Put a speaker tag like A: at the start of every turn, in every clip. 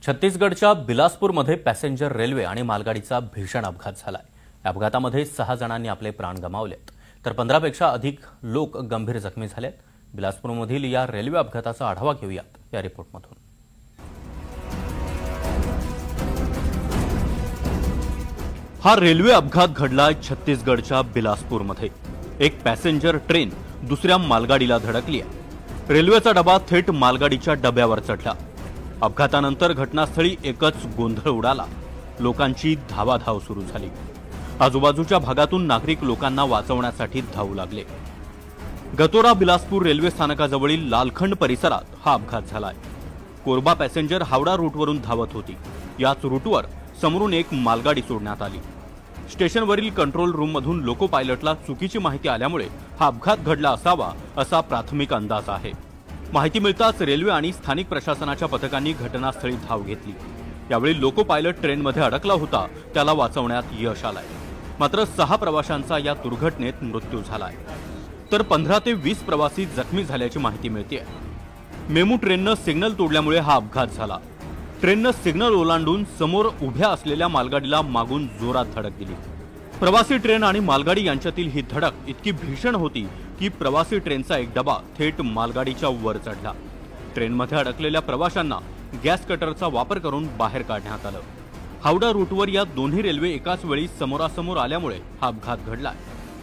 A: छत्तीसगडच्या बिलासपूरमध्ये passenger railway आणि मालगाडीचा भीषण अपघात झालाय। या अपघातामध्ये 6 जणांनी आपले प्राण गमावलेत तर 15 पेक्षा अधिक लोक गंभीर जखमी झालेत। बिलासपूरमधील या रेल्वे अपघाताचा आढावा घेऊयात या रिपोर्टमधून। हा रेल्वे अपघात घडलाय छत्तीसगडच्या बिलासपूरमध्ये। एक पॅसेंजर ट्रेन दुसऱ्या मालगाडीला धडकली आहे। रेल्वेचा डबा थेट मालगाडीच्या डब्यावर चढला। अपघातानंतर घटनास्थळी एकच गोंधळ उडाला। लोकांची धावाधाव सुरू झाली। आजूबाजूच्या भागातून नागरिक लोकांना वाचवण्यासाठी धावू लागले। गतोरा बिलासपूर रेल्वे स्थानकाजवळील लालखंड परिसरात हा अपघात झालाय। कोरबा पॅसेंजर हावडा रूटवरून धावत होती। याच रूटवर समोरून एक मालगाडी सोडण्यात आली। स्टेशनवरील कंट्रोल रूममधून लोको पायलटला चुकीची माहिती आल्यामुळे हा अपघात घडला असावा असा प्राथमिक अंदाज आहे। माहिती मिळताच रेल्वे आणि स्थानिक प्रशासनाच्या पथकांनी घटनास्थळी धाव घेतली। यावेळी लोको पायलट ट्रेनमध्ये अडकला होता, त्याला वाचवण्यात यश आलंय। मात्र 6 प्रवाशांचा या दुर्घटनेत मृत्यू झालाय तर 15 ते 20 प्रवासी जखमी झाल्याची माहिती मिळतेय। मेमू ट्रेननं सिग्नल तोडल्यामुळे हा अपघात झाला। ट्रेननं सिग्नल ओलांडून समोर उभ्या असलेल्या मालगाडीला मागून जोरात धडक दिली। प्रवासी ट्रेन आणि मालगाडी यांच्यातील ही धडक इतकी भीषण होती की प्रवासी ट्रेनचा एक डबा थेट मालगाडीच्या वर चढला। ट्रेनमध्ये अडकलेल्या प्रवाशांना गॅस कटरचा वापर करून बाहेर काढण्यात आलं। हावडा रूटवर या दोन्ही रेल्वे एकाच वेळी समोरासमोर आल्यामुळे हा अपघात घडलाय।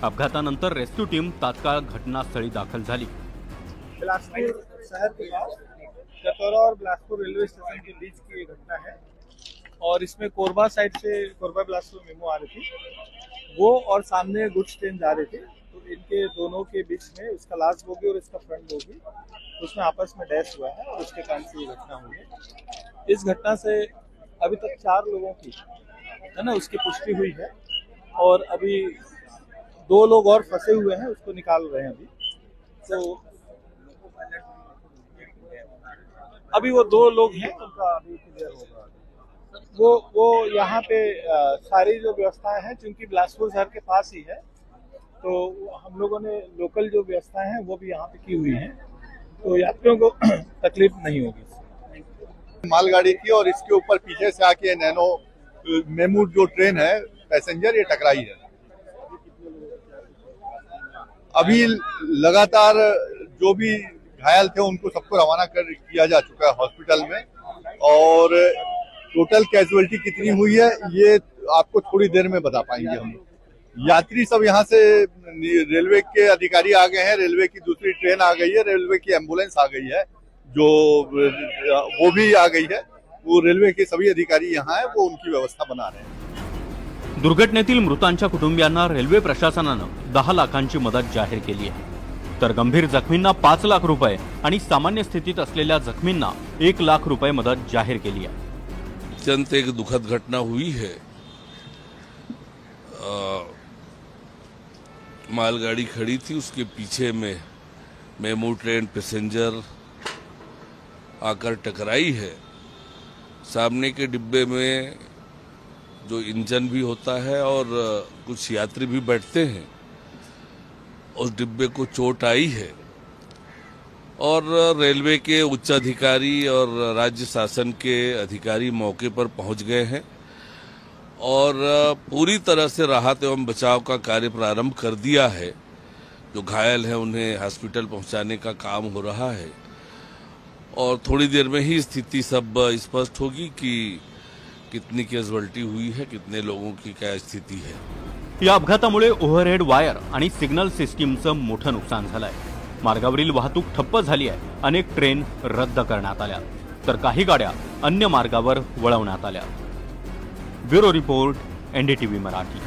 A: अपघातानंतर रेस्क्यू टीम तात्काळ घटनास्थळी दाखल झाली।
B: बिलासपुर शहर के पास गतोरा और बिलासपुर रेलवे स्टेशन के बीच की ये घटना है और इसमें कोरबा साइड से कोरबा बिलासपुर मेमो आ रही थी, वो और सामने गुड्स ट्रेन जा रही थी। तो इनके दोनों के बीच में उसका लास्ट बोगी और इसका फ्रंट बोगी उसमें आपस में डैश हुआ है और उसके कारण से ये घटना हुई है। इस घटना से अभी तक 4 लोगों की है ना उसकी पुष्टि हुई है और अभी 2 लोग और फंसे हुए हैं, उसको निकाल रहे हैं। अभी वो 2 लोग हैं, उनका अभी क्लियर होगा। वो यहाँ पे सारी जो व्यवस्थाएं हैं, चूंकि बिलासपुर शहर के पास ही है, तो हम लोगों ने लोकल जो व्यवस्थाएं हैं वो भी यहाँ पे की हुई हैं, तो यात्रियों को तकलीफ नहीं होगी।
C: मालगाड़ी की और इसके ऊपर पीछे से आके नैनो मेमू जो ट्रेन है पैसेंजर ये टकराई है। अभी लगातार जो भी घायल थे उनको सबको रवाना कर किया जा चुका है हॉस्पिटल में और टोटल कैजुअलिटी कितनी हुई है ये आपको थोड़ी देर में बता पाएंगे हम। यात्री सब यहाँ से रेलवे के अधिकारी आ गए हैं, रेलवे की दूसरी ट्रेन आ गई है, रेलवे की एम्बुलेंस आ गई है, जो वो भी आ गई है। वो रेलवे के सभी अधिकारी यहाँ है, वो उनकी व्यवस्था बना रहे हैं।
A: दुर्घटनेतील मृतांच्या कुटुंबियांना रेल्वे प्रशासनानं 10 लाखांची मदत जाहीर केली आहे तर गंभीर जखमींना 5 लाख रुपये आणि सामान्य स्थितीत असलेल्या जखमींना 1 लाख रुपये मदत जाहीर केली आहे।
D: अत्यंत एक दुखद घटना हुई है। मालगाड़ी खड़ी थी, उसके पीछे में मेमू ट्रेन पैसेंजर आकर टकराई है। सामने के डिब्बे में जो इंजन भी होता है और कुछ यात्री भी बैठते हैं, उस डिब्बे को चोट आई है और रेलवे के उच्च अधिकारी और राज्य शासन के अधिकारी मौके पर पहुंच गए हैं और पूरी तरह से राहत एवं बचाव का कार्य प्रारंभ कर दिया है। जो घायल हैं उन्हें हॉस्पिटल पहुंचाने का काम हो रहा है और थोड़ी देर में ही स्थिति सब स्पष्ट होगी कि कितनी कैजुअलिटी हुई है, कितने लोगों की क्या स्थिति है।
A: या अपघातामुळे ओव्हरहेड वायर आणि सिग्नल सिस्टीमचं मोठं नुकसान झालंय। मार्गावरील वाहतूक ठप्प झाली आहे। अनेक ट्रेन रद्द करण्यात आल्या तर काही गाड्या अन्य मार्गावर वळवण्यात आल्या। Bureau report, NDTV Marathi.